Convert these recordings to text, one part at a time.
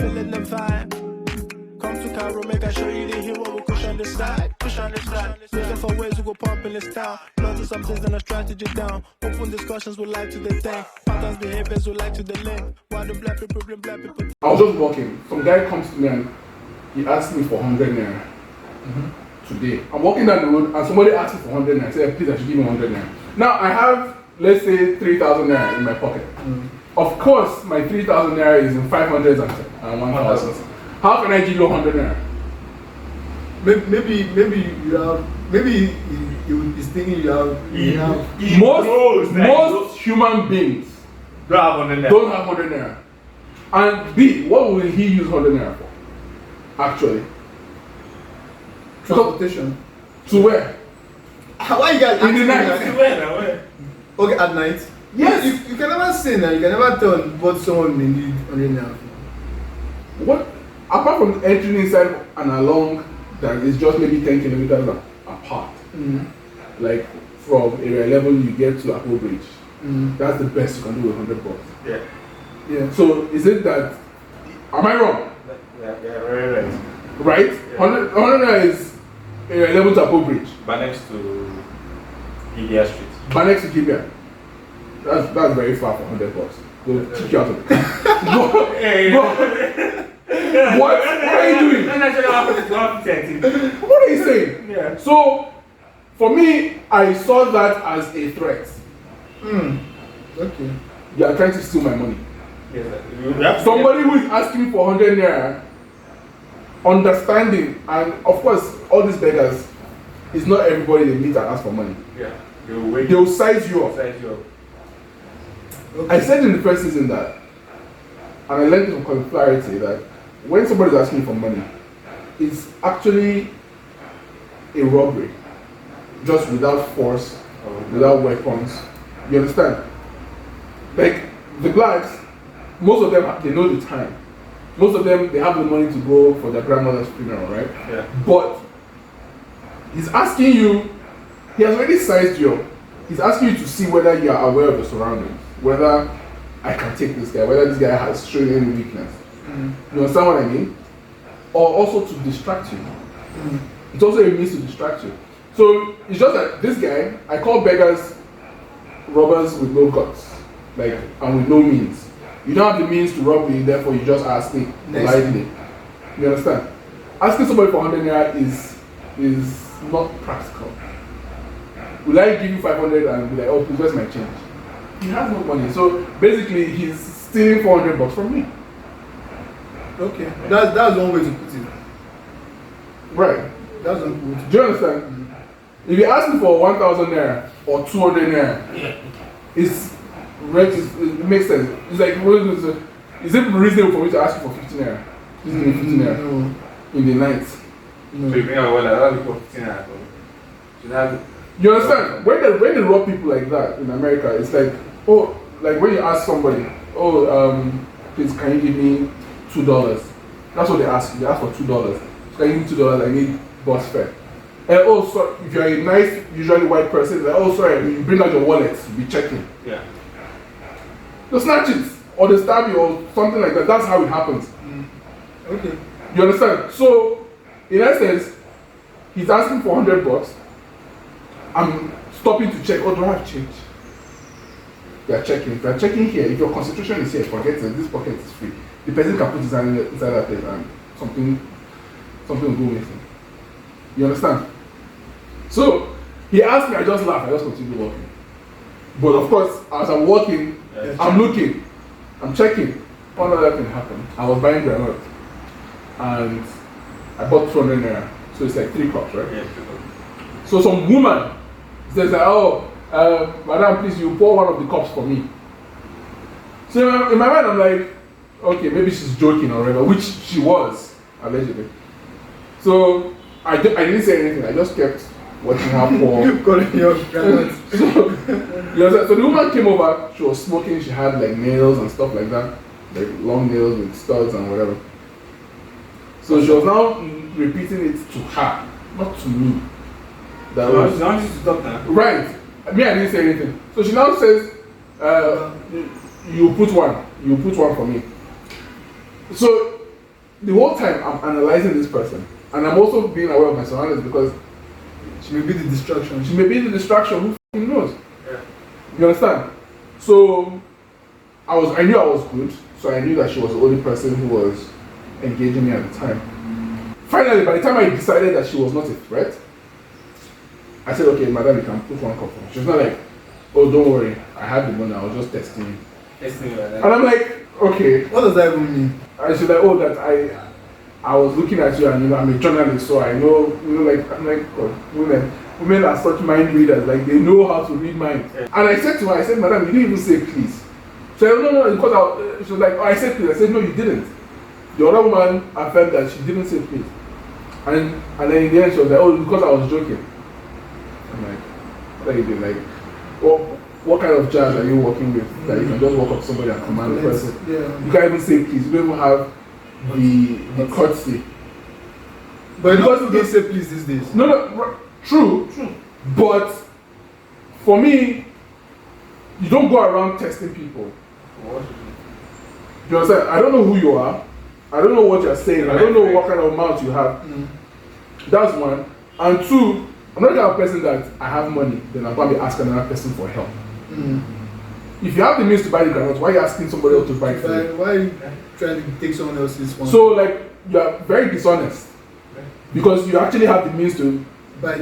feeling the vibe. Come to Cairo, make I show you the hero. We push on the side, push on the side. Looking for ways to go pump in the style. Lots of something's and a strategy down. Open discussions we like to the thing. Patterns, behaviors we like to the link. Why the black people blame black people? I was just walking. Some guy comes to me and he asked me for 100 naira today. I'm walking down the road and somebody asked me for 100 naira. I said, please, I should give me 100 naira. Now I have, let's say, 3,000 naira in my pocket. Of course, my 3,000 naira is in 500s and 1,000. How can I give you 100 naira? Maybe you have. Maybe he's thinking you have. Most human beings don't have 100 naira. And B, what will he use 100 naira for? Actually, transportation. To where? Why you guys in the night? Where? Okay, at night. Yes. You can never say now. You can never tell what someone may need 100 naira. What? Apart from entering inside and along, that is just maybe 10 kilometers apart. Like from area 11, you get to Apple Bridge. That's the best you can do with 100 bucks. Yeah. So is it that? Am I wrong? Yeah, very right. Right? Yeah. 100 is area 11 to Apple Bridge. Next to Gibeah Street. Next to Gibeah. That's very far for 100 bucks. They'll kick you out of the car. What are you doing? What are you saying? Yeah. So, for me, I saw that as a threat. Okay. You are trying to steal my money. Yes, somebody who is asking me for 100 naira, understanding, and of course, all these beggars, it's not everybody they meet and ask for money. Yeah. They'll size you up. Okay. I said in the first season that, and I learned from Colin Flaherty that when somebody is asking for money, it's actually a robbery, just without force, without weapons. You understand? Like the blacks, most of them they know the time. Most of them they have the money to go for their grandmother's funeral, right? Yeah. But he's asking you. He has already sized you up. He's asking you to see whether you are aware of the surroundings, whether I can take this guy, whether this guy has shown any weakness. You understand what I mean? Or also to distract you. It's also a means to distract you. So it's just that this guy, I call beggars robbers with no guts, like, and with no means. You don't have the means to rob me, therefore you just ask me politely. You understand? Asking somebody for 100 naira is not practical. Will I give you 500 and be like, oh, please, where's my change? He has no money, so basically he's stealing 400 bucks from me. Okay, that's one way to put it. Right. That's one way. Do you understand? If you ask me for 1,000 naira or 200 naira, it makes sense. It's like, is it reasonable for me to ask you for 50 naira? This is 50 naira in the night. So you bring out well, I don't for 15 naira. You understand? When they rob people like that in America, it's like, oh, like when you ask somebody, oh, please, can you give me $2? That's what they ask you. They ask for $2. Can you give me $2? I need bus fare. And also, if you're a nice, usually white person, it's like, oh, sorry, when you bring out your wallet, you'll be checking. Yeah. They'll snatch it, or they stab you, or something like that. That's how it happens. Okay. You understand? So, in essence, he's asking for 100 bucks. I'm stopping to check, oh, do I have change? You're checking. If you're checking here, if your concentration is here, forget it, this pocket is free. The person can put his hand inside that place and something will go missing. You understand? So, he asked me, I just laughed, I just continued walking. But of course, as I'm walking, I'm looking, I'm checking. One other thing happened. I was buying granite and I bought 200 naira. So it's like 3 cups, right? Yeah. So some woman says, oh, madam, please, you pour one of the cups for me. So in my mind, I'm like, okay, maybe she's joking or whatever, which she was, allegedly. So I didn't say anything. I just kept watching her pour. So the woman came over. She was smoking. She had like nails and stuff like that, like long nails with studs and whatever. So she was now repeating it to her, not to me. That was not used to talk now. right. Me, I didn't say anything. So she now says, "You put one. You put one for me." So the whole time I'm analyzing this person, and I'm also being aware of my surroundings because She may be the distraction. she may be the distraction. Who fucking knows? Yeah. You understand? So I knew I was good, so I knew that she was the only person who was engaging me at the time. Finally, by the time I decided that she was not a threat, I said, okay, madam, you can put one cup on. She was not like, oh, don't worry, I had the money, I was just testing you. And I'm like, okay. What does that even mean? And she's like, oh, that I was looking at you, and I'm a journalist, so I know, like, I'm like, God, women are such mind readers, like they know how to read minds. Yeah. And I said to her, I said, madam, you didn't even say please. She said, no, because she was like, oh, I said please. I said, no, you didn't. The other woman affirmed that she didn't say please. And then in the end, she was like, oh, because I was joking. I'm like, what are you doing? Like, what kind of jazz are you working with that you can just walk up to somebody and command the person? Yeah. You can't even say please. You don't even have the courtesy. But because you don't say please these days. No, true. But for me, you don't go around testing people. You understand? I don't know who you are. I don't know what you're saying. I don't know what kind of mouth you have. That's one. And two, I'm not the kind of person that I have money, then I'll probably ask another person for help. If you have the means to buy the granules, why are you asking somebody else to buy it for you? Why are you trying to take someone else's one? So, like, you are very dishonest. Because you actually have the means to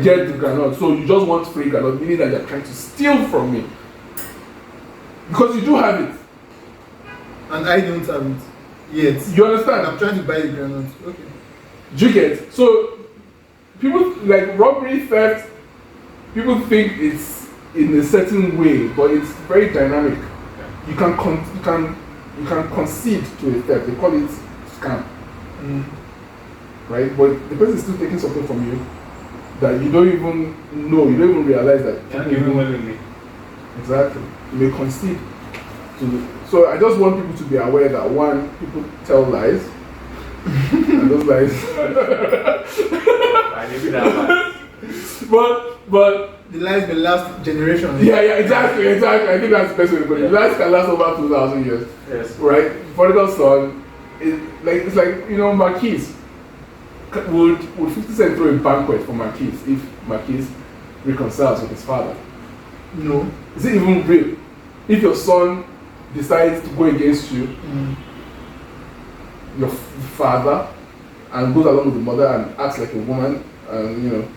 get the granules. So you just want free granules, meaning that you're trying to steal from me. Because you do have it. And I don't have it yet. You understand? And I'm trying to buy the granules. Okay. Do you get? So people like robbery, theft, people think it's in a certain way, but it's very dynamic. You can concede to a theft. They call it scam. Right? But the person is still taking something from you that you don't even know, you don't even realize that. Exactly. You may concede to. So I just want people to be aware that one, people tell lies, and those lies. but the lies will last generations. Yeah, exactly. I think that's the best way to put it. Lies can last over 2,000 years. Yes. Right? Prodigal son, it's like Marquise. Would 50 Cent throw a banquet for Marquise if Marquise reconciles with his father? No. Is it even real? If your son decides to go against you, your father, and goes along with the mother and acts like a woman, and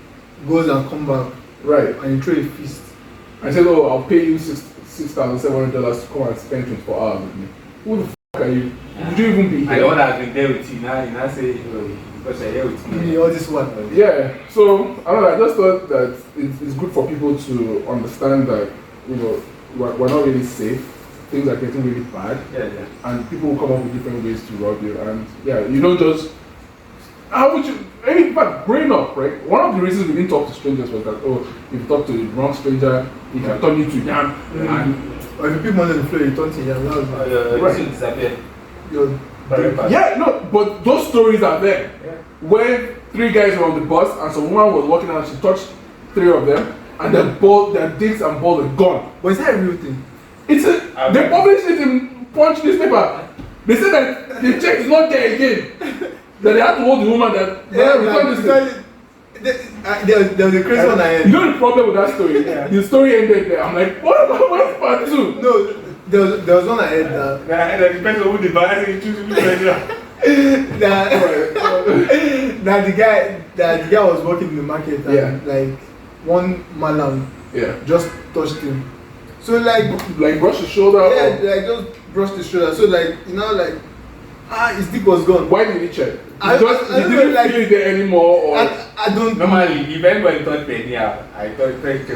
goes and come back, right? And you throw a feast. I said, "Oh, I'll pay you $6,700 to come and spend 24 hours with me." Who the fuck are you? Would you even be here? I know that I've been there with you now. You now say, because you're here with me. All this one. Yeah. So I just thought that it's good for people to understand that we're not really safe. Things are getting really bad. Yeah. And people will come up with different ways to rob you. And you don't just. How would you? In fact, growing up, right? One of the reasons we didn't talk to strangers was that, if you talk to the wrong stranger, he can turn you to yam. Or if you pick money on the floor, you turn to yam. Right. Yeah, no, but those stories are there. Yeah. When 3 guys were on the bus and some woman was walking out, she touched 3 of them, and their dicks and balls were gone. But is that a real thing? They published it in Punch newspaper. They said that the check is not there again. That they had to hold the woman that returned this thing. There was a crazy one I heard. You know the problem with that story? Yeah. The story ended there. I'm like, what's part 2? No, there was one I heard that. It depends on who the buyer is choosing. That the guy was working in the market and like one malam just touched him. So like brush his shoulder. Yeah, like just brushed his shoulder. So his dick was gone. Why did he check? I didn't feel it there anymore, or I don't. Normally, if anybody thought penny out, I thought check.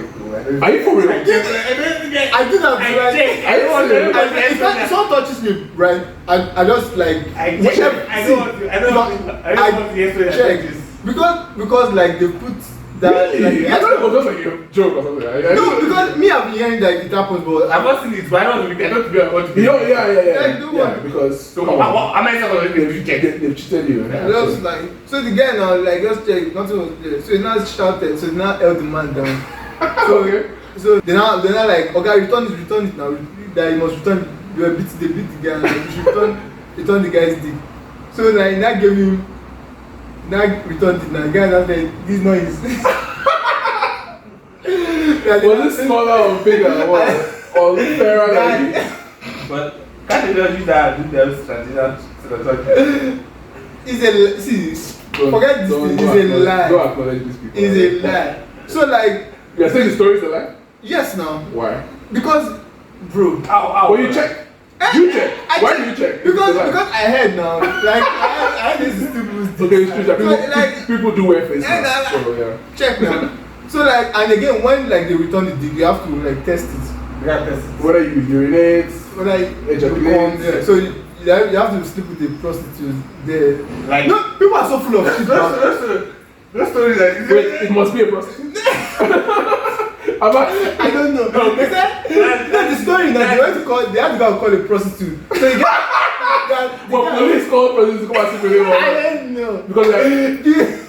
Are you for real? I do that. If someone touches me, right, I just like I don't want to check because like they put that. Really? I thought it was just like a joke or something. No, because me, I've been hearing that it happens, but I've not seen it, but I don't know. I don't be about Yeah, because so how many times they've cheated you. Just like so the guy now like just check nothing was there. So he now shouted, so he now held the man down. So they now like, okay, return it now. That he must return. They beat the guy and like, you should return the guy's dick. So like that gave him, that returned it. Now the guy now said, this noise. Was it smaller or bigger or what? Or fairer than you? But can't you just use that and do those transition to the talk? It's a forget this thing. It's a lie. Don't acknowledge these people. It's a lie. So like You're saying the story is a lie? yes now. Why? Because bro. Well, you check. You check. Why do you check? Because I heard now. Like I heard this is stupid. Okay, it's true. People, like, people do wear face Yeah, masks. So, yeah. check now. So like and again when like they return the dick you have to like test it. Whether you urinate, Whether ejaculate. yeah. So you have to sleep with a prostitute there. Like No, people are so full of shit. now. those stories like Wait, it must be a prostitute. I don't know. No, they said the story that they have to go and call a prostitute. So you get But police call prostitutes to come and sleep with him. I don't know. Because they're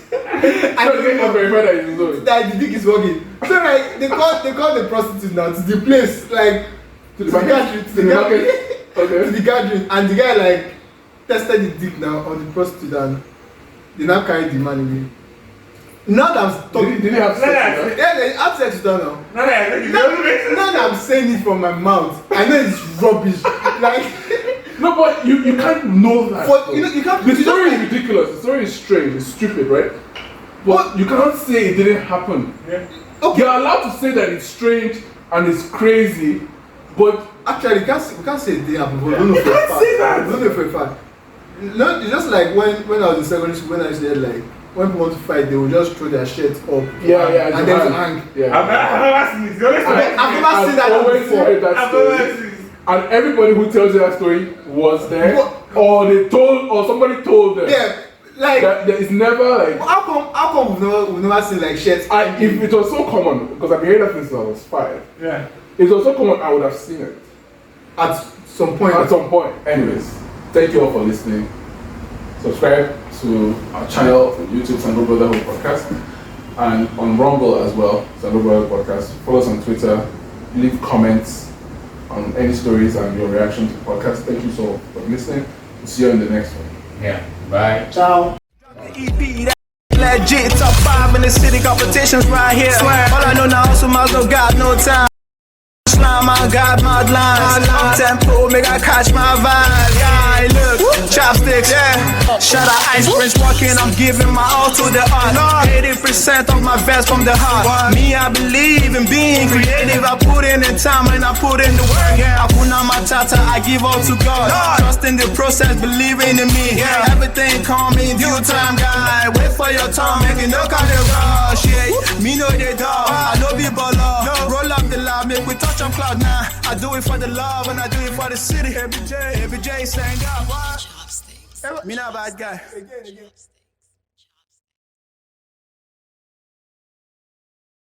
I don't know. verify that it's his That the dick is working. So like they call the prostitute now to the place like to the market. To the market. to Okay. the gathering and the guy like tested the dick now on the prostitute and they now carried the man away. Now that I'm talking, Did he have sex? with yeah, they have sex with her now. no, Now that I'm saying it from my mouth, I know it's rubbish. Like, No, but you can't know that. but you know you can't. The story is ridiculous. The story is strange. It's stupid, right? But you cannot say it didn't happen. Yeah. Okay. You're allowed to say that it's strange and it's crazy, but Actually, we can't say it didn't happen. But we don't know for a can't fact. say that. We don't know for a fact. No, it's just like when I was in secondary school, when I said like when people want to fight, they will just throw their shirts up. yeah, and then to hang. Yeah. I've never seen this. The only story I've never seen that always before. heard that I've never story. seen this. And everybody who tells you that story was there, What? or they told, or somebody told them. Yeah, like That there is never like. how come we've never seen like shirts? If it was so common, because I've heard that since I was 5. Yeah. If it was so common, I would have seen it At some point. at some point. Anyways, thank you all for listening. Subscribe to our channel on YouTube, Sandro Brotherhood Podcast, and on Rumble as well, Sandro Brotherhood Podcast. Follow us on Twitter. Leave comments on any stories and your reaction to the podcast. Thank you so much for listening. We'll see you in the next one. Yeah. Bye. Ciao. Legit, top 5 in the city, competitions right here. Swear. All I know now, so miles no got no time. Slime, I got mad lines. Up tempo, make I catch my vibe. Yeah, look, chopsticks, yeah. Shout out Ice Prince walking, I'm giving my all to the art. 80% of my vest from the heart. Me, I believe in being creative. I put in the time and I put in the work. I put on my tata, I give all to God. Trust in the process, believing in me. Everything calm in due time, guy. Wait for your time, make it no kind of rush. Yeah, me know they dog. I know be baller. Roll up the loud, make we touch on cloud now. I do it for the love and I do it for the city. Every J saying God, what? Me not bad guy. Again.